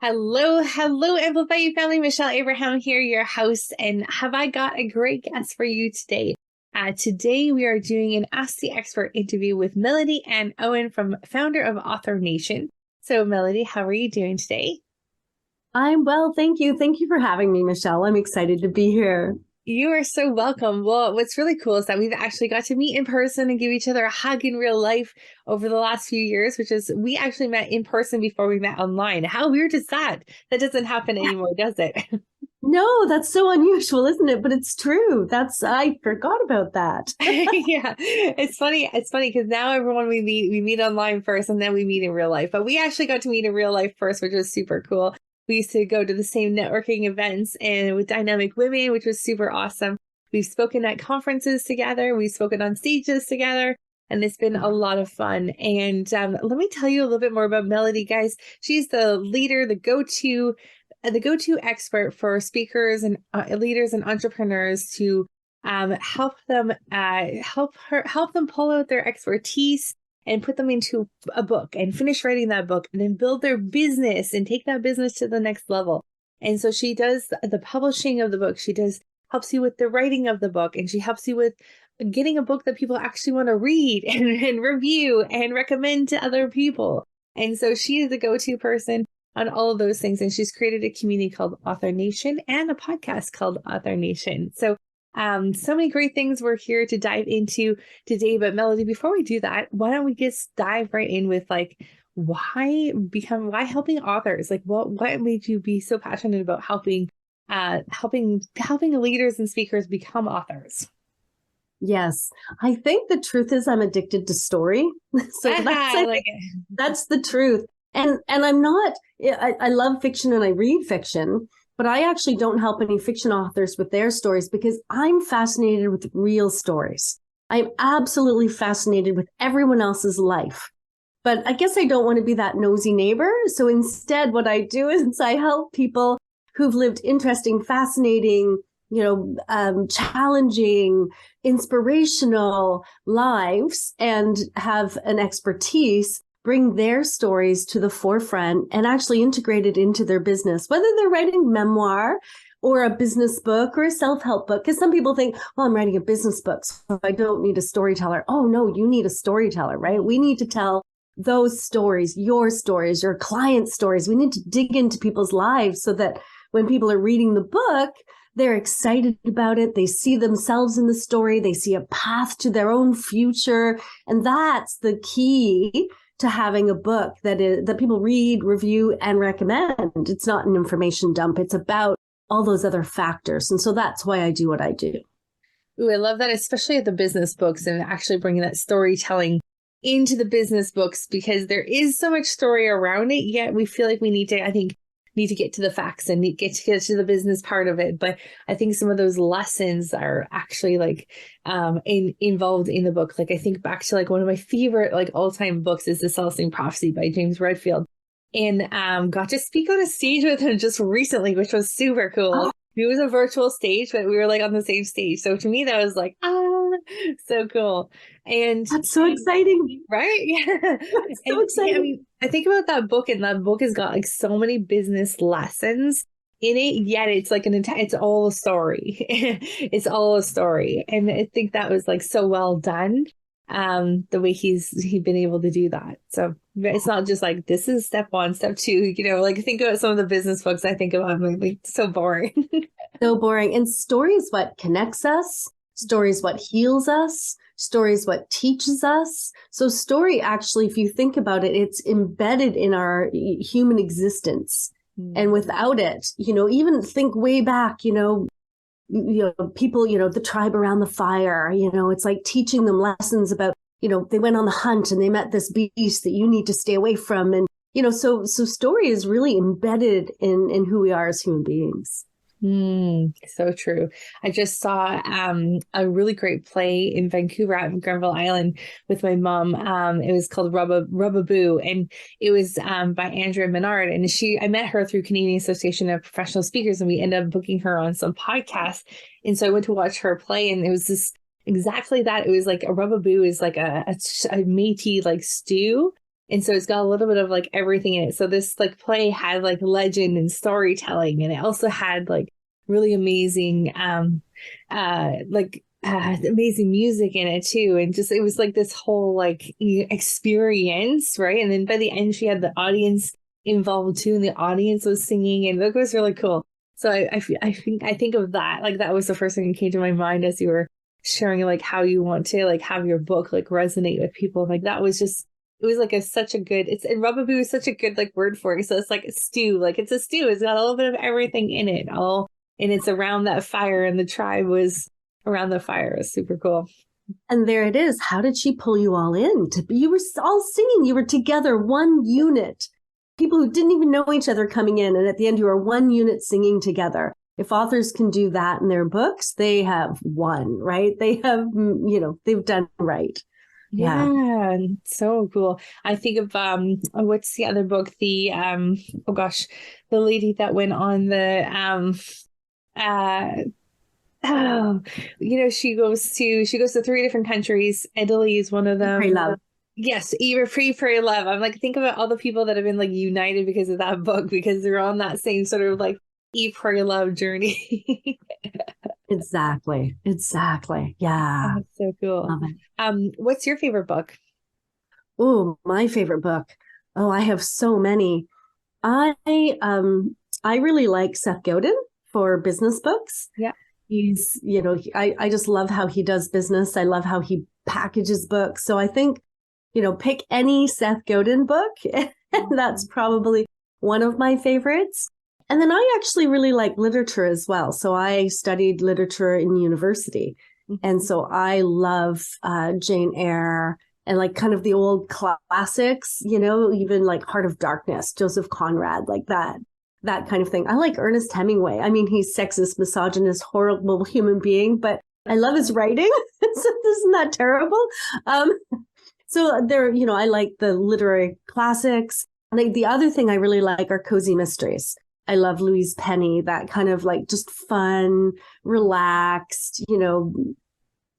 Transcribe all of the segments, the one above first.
Hello, hello, Amplify You family. Michelle Abraham here, your host, and have I got a great guest for you today? Today we are doing an Ask the Expert interview with Melody and Owen from founder of Author Nation. So, Melody, how are you doing today? I'm well, thank you. Thank you for having me, Michelle. I'm excited to be here. You are so welcome. Well, what's really cool is that we've actually got to meet in person and give each other a hug in real life over the last few years, which is we actually met in person before we met online. How weird is that? That doesn't happen anymore, does it? No, that's so unusual, isn't it? But it's true. I forgot about that. Yeah, it's funny. It's funny because now everyone we meet online first and then we meet in real life. But we actually got to meet in real life first, which was super cool. We used to go to the same networking events and with dynamic women, which was super awesome. We've spoken at conferences together. We've spoken on stages together, and it's been a lot of fun. And let me tell you a little bit more about Melody, guys. She's the leader, the go-to expert for speakers and leaders and entrepreneurs to help them pull out their expertise and put them into a book and finish writing that book and then build their business and take that business to the next level. And so she does the publishing of the book. She helps you with the writing of the book, and she helps you with getting a book that people actually want to read and review and recommend to other people. And so she is the go-to person on all of those things. And she's created a community called Author Nation and a podcast called Author Nation. So many great things we're here to dive into today. But Melody, before we do that, why don't we just dive right in with why helping authors? Like what made you be so passionate about helping leaders and speakers become authors? Yes, I think the truth is I'm addicted to story. So I like it. that's the truth. And I'm not. I love fiction and I read fiction, but I actually don't help any fiction authors with their stories because I'm fascinated with real stories. I'm absolutely fascinated with everyone else's life. But I guess I don't want to be that nosy neighbor. So instead, what I do is I help people who've lived interesting, fascinating, challenging, inspirational lives and have an expertise, bring their stories to the forefront and actually integrate it into their business, whether they're writing memoir or a business book or a self-help book. Because some people think, well, I'm writing a business book, so I don't need a storyteller. Oh, no, you need a storyteller, right? We need to tell those stories, your clients' stories. We need to dig into people's lives so that when people are reading the book, they're excited about it. They see themselves in the story. They see a path to their own future. And that's the key to having a book that people read, review, and recommend. It's not an information dump. It's about all those other factors. And so that's why I do what I do. Ooh, I love that, especially at the business books and actually bringing that storytelling into the business books because there is so much story around it. Yet we feel like we need to get to the facts and get to the business part of it. But I think some of those lessons are actually involved in the book. Like I think back to one of my favorite all-time books is The Celestine Prophecy by James Redfield. And got to speak on a stage with him just recently, which was super cool. Oh. It was a virtual stage, but we were on the same stage. So to me, that was so cool. And that's so exciting. Right? Yeah. That's so exciting. Yeah, I mean, I think about that book, and that book has got so many business lessons in it, yet it's it's all a story. It's all a story. And I think that was so well done. The way he's been able to do that. So it's not just this is step one, step two, think about some of the business books I think about, so boring. So boring. And story is what connects us. Story is what heals us. Story is what teaches us. So story, actually, if you think about it, it's embedded in our human existence. And without it, even think way back, people, the tribe around the fire, it's like teaching them lessons about, they went on the hunt and they met this beast that you need to stay away from. And, so story is really embedded in who we are as human beings. So true. I just saw a really great play in Vancouver at Granville Island with my mom. It was called Rub-a-Boo, and it was by Andrea Menard. And I met her through Canadian Association of Professional Speakers, and we ended up booking her on some podcasts. And so I went to watch her play, and it was this exactly that. It was a Rub-a-Boo is a Métis stew. And so it's got a little bit of like everything in it. So this like play had like legend and storytelling, and it also had like really amazing amazing music in it too. And just it was like this whole like experience, right? And then by the end she had the audience involved too, and the audience was singing, and it was really cool. So I think of that, like that was the first thing that came to my mind as you were sharing like how you want to like have your book like resonate with people. Like that was just, it was like such a good, it's, and rubaboo is such a good like word for it. So it's like a stew, like it's a stew. It's got a little bit of everything in it all, and it's around that fire, and the tribe was around the fire. It was super cool. And there it is. How did she pull you all in? You were all singing. You were together, one unit. People who didn't even know each other coming in. And at the end, you are one unit singing together. If authors can do that in their books, they have won, right? They have, they've done right. Yeah, so cool. I think of what's the other book? The oh gosh, the lady that went on the oh, she goes to 3 different countries. Italy is one of them. Pray Love. Yes, Eat, Pray, Love. I'm like, think about all the people that have been like united because of that book, because they're on that same sort of like Eat, Pray, Love journey. Exactly. Yeah. That's so cool. Love it. What's your favorite book? Oh, my favorite book. Oh, I have so many. I really like Seth Godin for business books. Yeah. He's, I just love how he does business. I love how he packages books. So I think, pick any Seth Godin book. And that's probably one of my favorites. And then I actually really like literature as well. So I studied literature in university. And so I love Jane Eyre and like kind of the old classics, even like Heart of Darkness, Joseph Conrad, like that kind of thing. I like Ernest Hemingway. I mean, he's sexist, misogynist, horrible human being, but I love his writing. Isn't that terrible? So there, I like the literary classics. And the other thing I really like are cozy mysteries. I love Louise Penny, that kind of like just fun, relaxed, I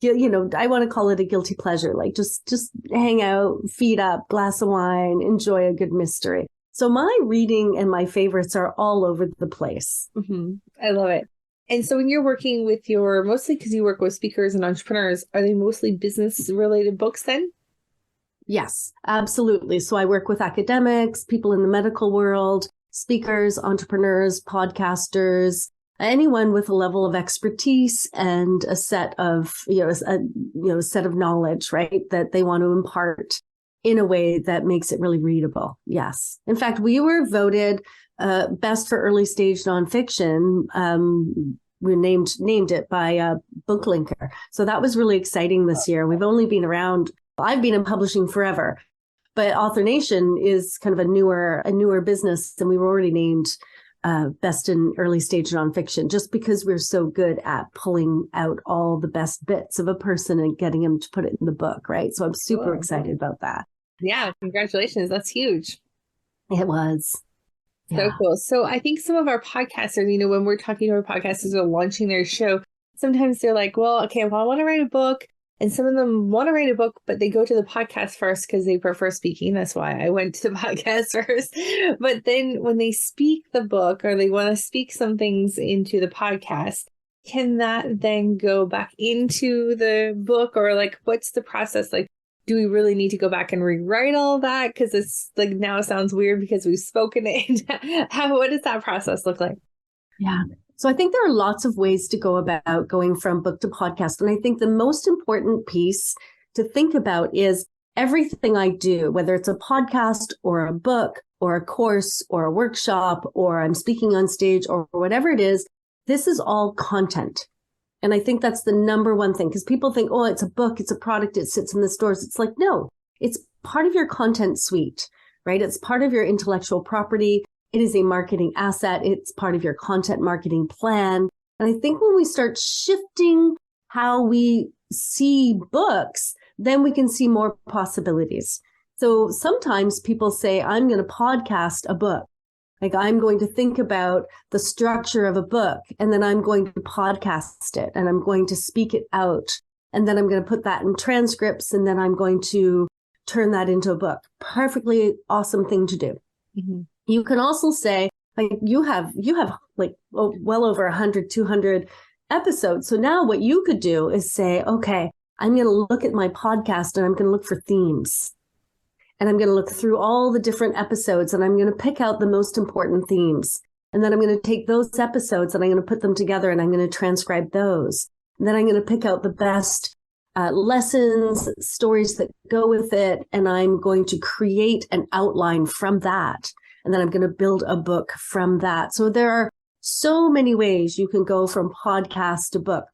want to call it a guilty pleasure, like just hang out, feet up, glass of wine, enjoy a good mystery. So my reading and my favorites are all over the place. Mm-hmm. I love it. And so when you're working with mostly because you work with speakers and entrepreneurs, are they mostly business related books then? Yes, absolutely. So I work with academics, people in the medical world, speakers, entrepreneurs, podcasters, anyone with a level of expertise and a set of, set of knowledge, right, that they want to impart in a way that makes it really readable. Yes. In fact, we were voted best for early stage nonfiction. We named it by BookLinker. So that was really exciting this year. We've only been around, I've been in publishing forever, but Author Nation is kind of a newer business, and we were already named best in early stage nonfiction, just because we're so good at pulling out all the best bits of a person and getting them to put it in the book, right? So I'm super excited about that. Yeah, congratulations. That's huge. It was. So cool. So I think some of our podcasters, when we're talking to our podcasters or launching their show, sometimes they're like, well, okay, well, I want to write a book. And some of them want to write a book, but they go to the podcast first because they prefer speaking. That's why I went to the podcast first. But then when they speak the book or they want to speak some things into the podcast, can that then go back into the book? Or like, what's the process? Like, do we really need to go back and rewrite all that? Because it's like now it sounds weird because we've spoken it. What does that process look like? Yeah. So I think there are lots of ways to go about going from book to podcast. And I think the most important piece to think about is everything I do, whether it's a podcast or a book or a course or a workshop, or I'm speaking on stage or whatever it is, this is all content. And I think that's the number one thing, because people think, oh, it's a book, it's a product, it sits in the stores. It's like, no, it's part of your content suite, right? It's part of your intellectual property. It is a marketing asset. It's part of your content marketing plan. And I think when we start shifting how we see books, then we can see more possibilities. So sometimes people say, I'm going to podcast a book. Like I'm going to think about the structure of a book, and then I'm going to podcast it, and I'm going to speak it out. And then I'm going to put that in transcripts, and then I'm going to turn that into a book. Perfectly awesome thing to do. Mm-hmm. You can also say, like, you have like well over 100, 200 episodes. So now what you could do is say, okay, I'm going to look at my podcast and I'm going to look for themes. And I'm going to look through all the different episodes and I'm going to pick out the most important themes. And then I'm going to take those episodes and I'm going to put them together and I'm going to transcribe those. And then I'm going to pick out the best lessons, stories that go with it. And I'm going to create an outline from that. And then I'm going to build a book from that. So there are so many ways you can go from podcast to book.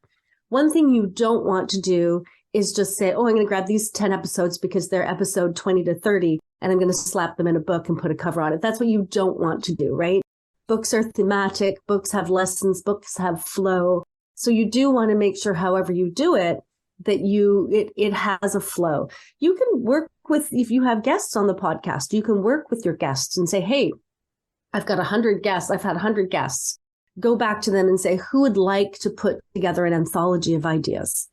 One thing you don't want to do is just say, oh, I'm going to grab these 10 episodes because they're episode 20 to 30, and I'm going to slap them in a book and put a cover on it. That's what you don't want to do, right? Books are thematic. Books have lessons. Books have flow. So you do want to make sure, however you do it, that it has a flow. You can work with, if you have guests on the podcast, you can work with your guests and say, hey, I've got 100 guests. I've had 100 guests. Go back to them and say, who would like to put together an anthology of ideas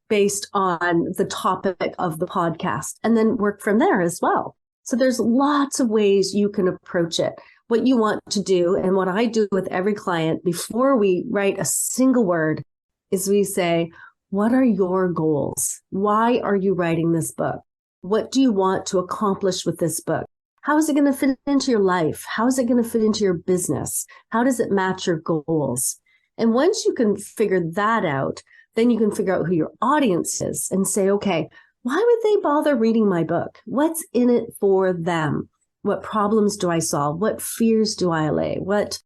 based on the topic of the podcast, and then work from there as well. So there's lots of ways you can approach it. What you want to do, and what I do with every client before we write a single word, is we say, what are your goals? Why are you writing this book? What do you want to accomplish with this book? How is it going to fit into your life? How is it going to fit into your business? How does it match your goals? And once you can figure that out, then you can figure out who your audience is and say, okay, why would they bother reading my book? What's in it for them? What problems do I solve? What fears do I allay? What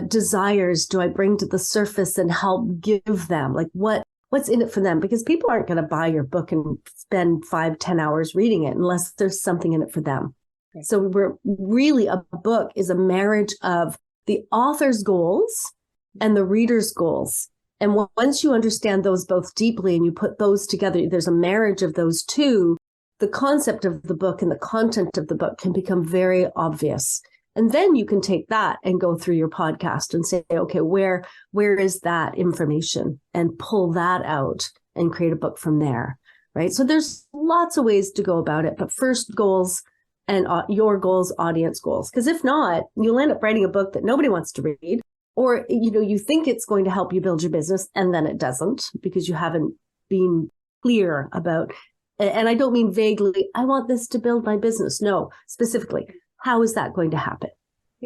desires do I bring to the surface and help give them? Like what's in it for them? Because people aren't going to buy your book and spend 5-10 hours reading it unless there's something in it for them. Right. So a book is a marriage of the author's goals and the reader's goals. And once you understand those both deeply and you put those together, there's a marriage of those two, the concept of the book and the content of the book can become very obvious. And then you can take that and go through your podcast and say, okay, where is that information, and pull that out and create a book from there, right? So there's lots of ways to go about it, but first goals and your goals, audience goals. Because if not, you'll end up writing a book that nobody wants to read, or, you think it's going to help you build your business and then it doesn't because you haven't been clear about, and I don't mean vaguely, I want this to build my business. No, specifically, how is that going to happen?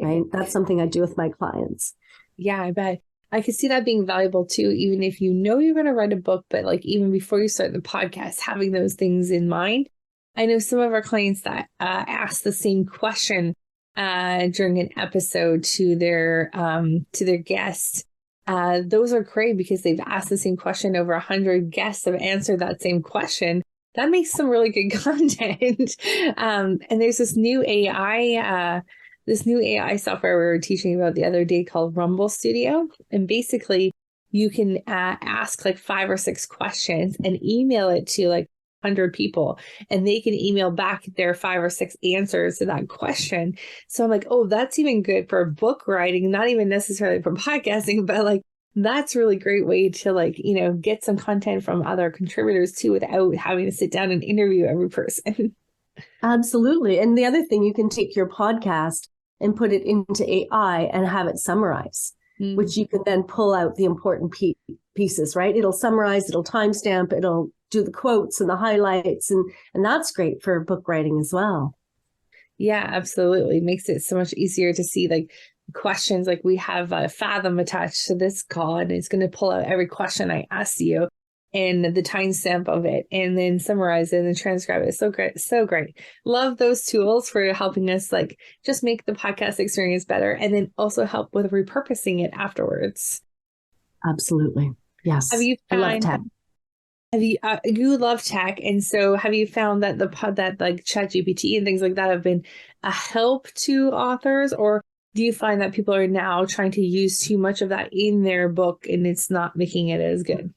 Right? That's something I do with my clients. Yeah, I bet. I could see that being valuable too, even if you know you're going to write a book, but like even before you start the podcast, having those things in mind. I know some of our clients that ask the same question during an episode to their guests. Those are great because they've asked the same question. Over 100 guests have answered that same question. That makes some really good content. And there's this new AI software we were teaching about the other day called Rumble Studio. And basically you can ask like 5 or 6 questions and email it to like 100 people, and they can email back their 5 or 6 answers to that question. So I'm like, oh, that's even good for book writing, not even necessarily for podcasting, but like that's really great way to like, get some content from other contributors too, without having to sit down and interview every person. Absolutely. And the other thing, you can take your podcast and put it into AI and have it summarize, which you can then pull out the important pieces, right? It'll summarize, it'll timestamp, it'll do the quotes and the highlights. And that's great for book writing as well. Yeah, absolutely. It makes it so much easier to see like questions. Like we have Fathom attached to this call, and it's going to pull out every question I asked you and the timestamp of it, and then summarize it and transcribe it. So great. So great. Love those tools for helping us like just make the podcast experience better, and then also help with repurposing it afterwards. Absolutely. Yes. Have you found, I love tech. You love tech, and so have you found that that like ChatGPT and things like that have been a help to authors, or do you find that people are now trying to use too much of that in their book and it's not making it as good?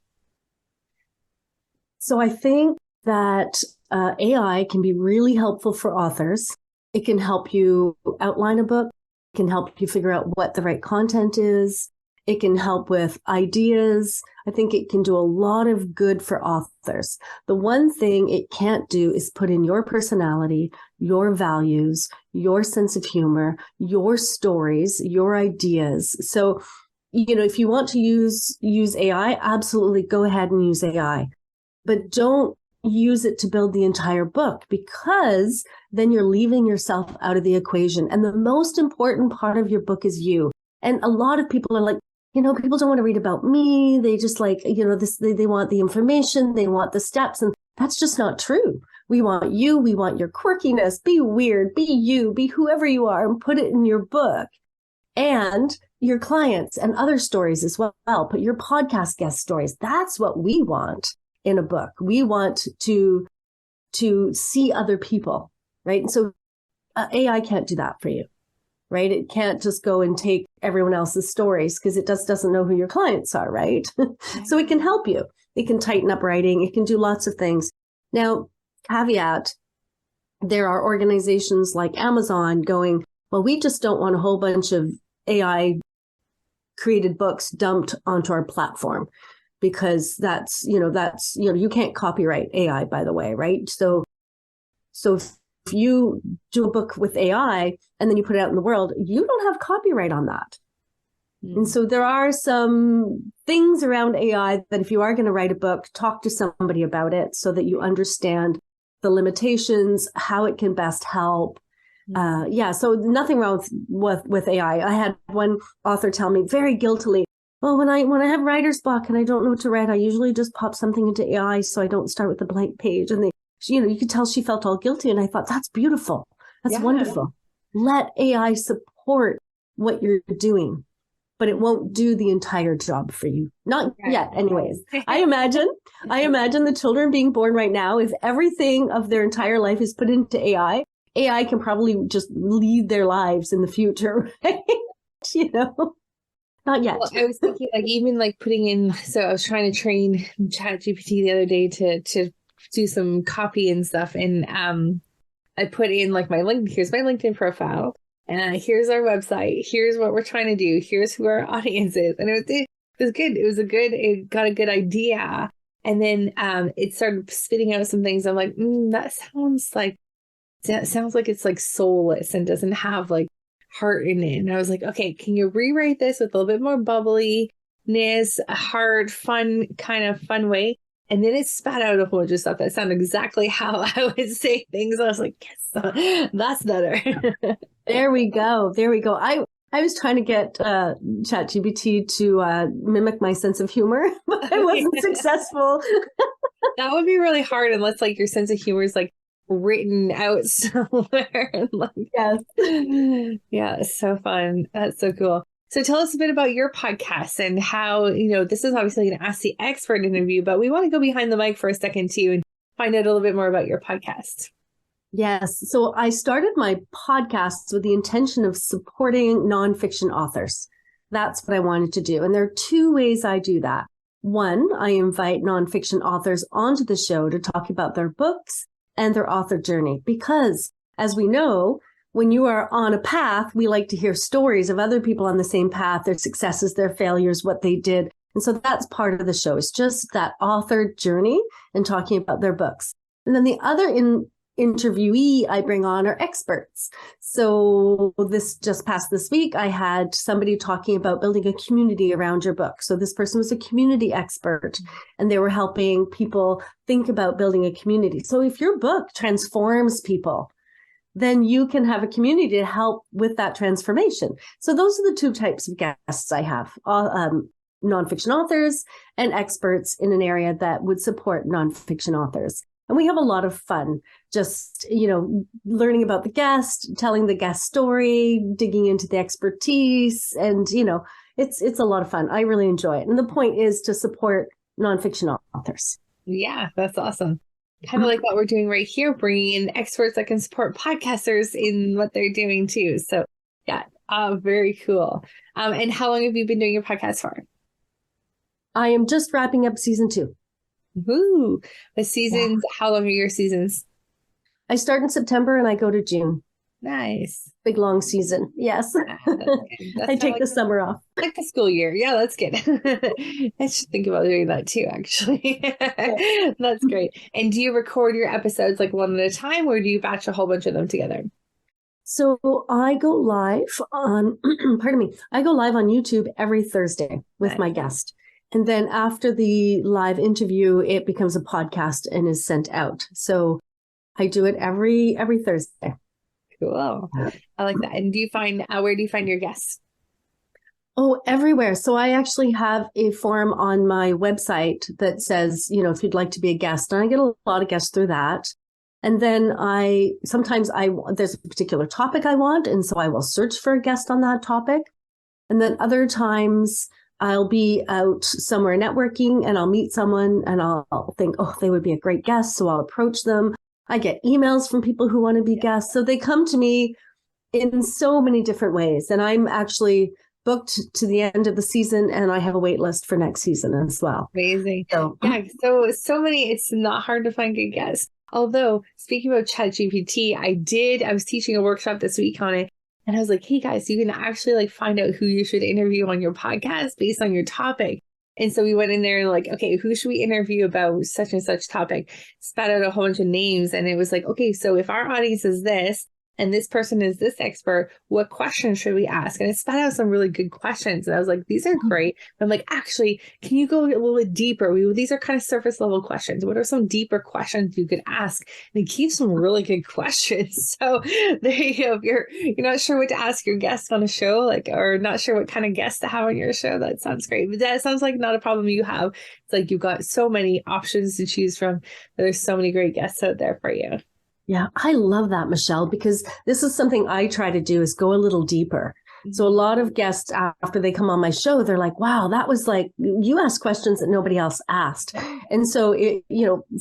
So I think that AI can be really helpful for authors. It can help you outline a book. It can help you figure out what the right content is. It can help with ideas. I think it can do a lot of good for authors. The one thing it can't do is put in your personality, your values, your sense of humor, your stories, your ideas. So, if you want to use AI, absolutely go ahead and use AI, but don't use it to build the entire book, because then you're leaving yourself out of the equation. And the most important part of your book is you. And a lot of people are like, people don't want to read about me. They just like, they want the information, they want the steps. And that's just not true. We want you. We want your quirkiness. Be weird, be you, be whoever you are, and put it in your book. And your clients and other stories as well. Put your podcast guest stories. That's what we want in a book. We want to see other people, right? And so AI can't do that for you, right? It can't just go and take everyone else's stories, because it doesn't know who your clients are, right? So it can help you. It can tighten up writing. It can do lots of things. Now, caveat, there are organizations like Amazon going, well, we just don't want a whole bunch of AI created books dumped onto our platform, because that's you can't copyright AI, by the way, right? So if you do a book with AI and then you put it out in the world, you don't have copyright on that. And so there are some things around AI that if you are going to write a book, talk to somebody about it so that you understand the limitations, how it can best help. So nothing wrong with AI. I had one author tell me very guiltily, well, when I have writer's block and I don't know what to write, I usually just pop something into AI so I don't start with a blank page. And you could tell she felt all guilty. And I thought, that's beautiful. That's wonderful. Let AI support what you're doing, but it won't do the entire job for you. Not yet, anyways. I imagine the children being born right now, if everything of their entire life is put into AI can probably just lead their lives in the future, right? Not yet. Well, I was thinking even putting in, so I was trying to train ChatGPT the other day to do some copy and stuff. And I put in here's my LinkedIn profile. And here's our website. Here's what we're trying to do. Here's who our audience is. And it was good. It got a good idea. And then it started spitting out some things. I'm like, that sounds like it's soulless and doesn't have heart in it. And I was like, okay, can you rewrite this with a little bit more bubbliness, a hard, fun way? And then it spat out a whole bunch of stuff that sounded exactly how I would say things. I was like, yes, that's better. There we go. I was trying to get ChatGPT to mimic my sense of humor, but I wasn't successful. That would be really hard unless your sense of humor is written out somewhere. Yes. Yeah, it's so fun. That's so cool. So tell us a bit about your podcast and how, this is obviously an Ask the Expert interview, but we want to go behind the mic for a second too and find out a little bit more about your podcast. Yes. So I started my podcasts with the intention of supporting nonfiction authors. That's what I wanted to do. And there are two ways I do that. One, I invite nonfiction authors onto the show to talk about their books and their author journey, because as we know, when you are on a path, we like to hear stories of other people on the same path, their successes, their failures, what they did. And so that's part of the show. It's just that author journey and talking about their books. And then the other interviewee I bring on are experts. So this just past this week, I had somebody talking about building a community around your book. So this person was a community expert and they were helping people think about building a community. So if your book transforms people, then you can have a community to help with that transformation. So those are the two types of guests I have, nonfiction authors and experts in an area that would support nonfiction authors. And we have a lot of fun just, learning about the guest, telling the guest story, digging into the expertise. And, it's a lot of fun. I really enjoy it. And the point is to support nonfiction authors. Yeah, that's awesome. Kind of like what we're doing right here, bringing in experts that can support podcasters in what they're doing too. So yeah, very cool. And how long have you been doing your podcast for? I am just wrapping up season 2. Ooh, the seasons, How long are your seasons? I start in September and I go to June. Nice. Big long season. Yes. That's good. That's I kind of take the summer off. like the school year. Yeah, that's good. I should think about doing that too, actually. That's great. And do you record your episodes like one at a time, or do you batch a whole bunch of them together? So I go live on, pardon me, I go live on YouTube every Thursday with my guest. And then after the live interview, it becomes a podcast and is sent out. So I do it every Thursday. Cool. I like that. And do you find, where do you find your guests? Oh, everywhere. So I actually have a form on my website that says, if you'd like to be a guest, and I get a lot of guests through that. And then sometimes there's a particular topic I want, and so I will search for a guest on that topic. And then other times I'll be out somewhere networking and I'll meet someone and I'll think, oh, they would be a great guest. So I'll approach them. I get emails from people who want to be guests. So they come to me in so many different ways. And I'm actually booked to the end of the season, and I have a wait list for next season as well. Amazing. So, yeah. So many, it's not hard to find good guests. Although, speaking about ChatGPT, I was teaching a workshop this week on it, and I was like, hey guys, you can actually like find out who you should interview on your podcast based on your topic. And so we went in there and like, okay, who should we interview about such and such topic? Spat out a whole bunch of names. And it was like, okay, so if our audience is this, and this person is this expert, what questions should we ask? And it spat out some really good questions. And I was like, these are great. But I'm like, actually, can you go a little bit deeper? These are kind of surface level questions. What are some deeper questions you could ask? And it keeps some really good questions. So there you go. If you're not sure what to ask your guests on a show, or not sure what kind of guests to have on your show, that sounds great. But that sounds like not a problem you have. It's like you've got so many options to choose from. There's so many great guests out there for you. Yeah, I love that, Michelle, because this is something I try to do, is go a little deeper. So a lot of guests, after they come on my show, they're like, wow, that was like, you asked questions that nobody else asked. And so,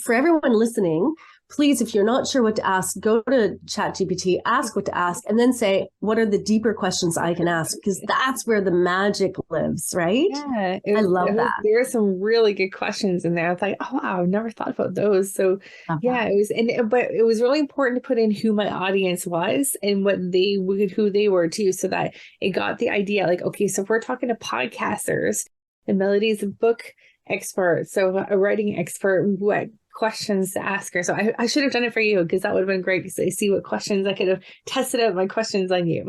for everyone listening, please, if you're not sure what to ask, go to ChatGPT, ask what to ask, and then say, what are the deeper questions I can ask? Because that's where the magic lives, right? Yeah, I love that. There are some really good questions in there. I was like, oh, wow, I've never thought about those. So yeah, but it was really important to put in who my audience was and who they were too, so that it got the idea like, okay, so if we're talking to podcasters, and Melody's a book expert, so a writing expert, what questions to ask her. So I should have done it for you, because that would have been great, because I see what questions I could have tested out my questions on you.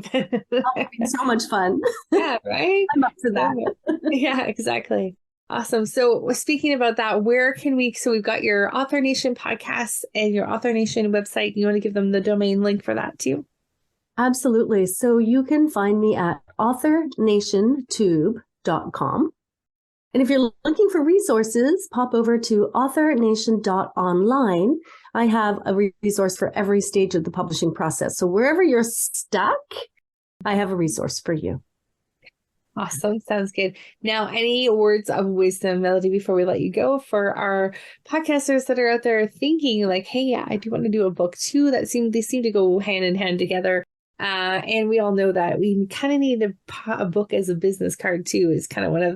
So much fun. Yeah, right? I'm up for that. Yeah, exactly. Awesome. So speaking about that, so we've got your Author Nation podcast and your Author Nation website. You want to give them the domain link for that too? Absolutely. So you can find me at authornationtube.com. And if you're looking for resources, pop over to authornation.online. I have a resource for every stage of the publishing process. So wherever you're stuck, I have a resource for you. Awesome. Sounds good. Now, any words of wisdom, Melody, before we let you go, for our podcasters that are out there thinking like, hey, yeah, I do want to do a book too. They seem to go hand in hand together. And we all know that we kind of need a book as a business card too. Is kind of one of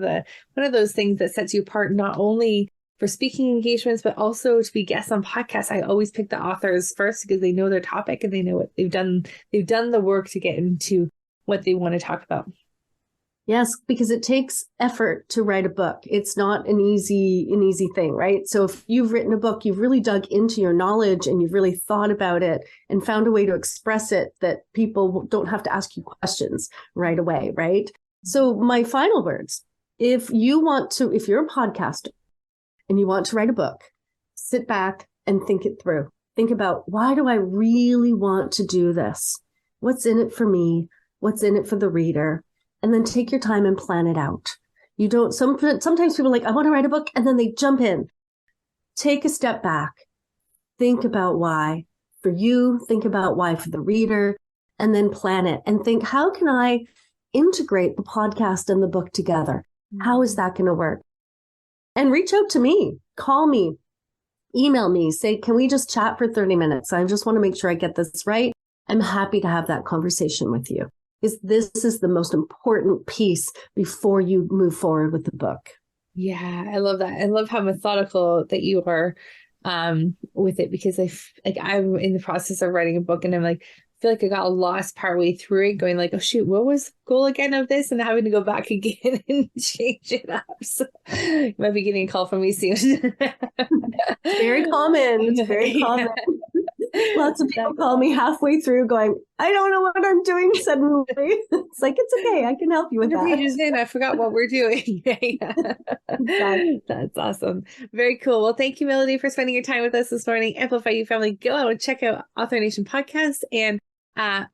those things that sets you apart, not only for speaking engagements, but also to be guests on podcasts. I always pick the authors first, because they know their topic and they know what they've done. They've done the work to get into what they want to talk about. Yes, because it takes effort to write a book. It's not an easy thing, right? So if you've written a book, you've really dug into your knowledge and you've really thought about it and found a way to express it that people don't have to ask you questions right away, right? So my final words, if you're a podcaster and you want to write a book, sit back and think it through. Think about, why do I really want to do this? What's in it for me? What's in it for the reader? And then take your time and plan it out. Sometimes people are like, I want to write a book, and then they jump in. Take a step back. Think about why for you, think about why for the reader, and then plan it and think, how can I integrate the podcast and the book together? How is that going to work? And reach out to me, call me, email me, say, can we just chat for 30 minutes? I just want to make sure I get this right. I'm happy to have that conversation with you. This is the most important piece before you move forward with the book. Yeah, I love that. I love how methodical that you are with it, because I'm in the process of writing a book, and I'm like, feel like I got lost partway through it, going like, oh shoot, what was the goal again of this? And having to go back again and change it up. So you might be getting a call from me soon. Very common. It's very common. Lots of people call me halfway through going, I don't know what I'm doing suddenly. It's like, it's okay. I can help you with that. Pages in, I forgot what we're doing. Exactly. That's awesome. Very cool. Well, thank you, Melody, for spending your time with us this morning. Amplify You family. Go out and check out Author Nation podcast and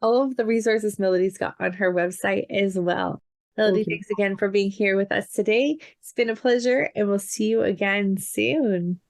all of the resources Melody's got on her website as well. Melody, thanks again for being here with us today. It's been a pleasure, and we'll see you again soon.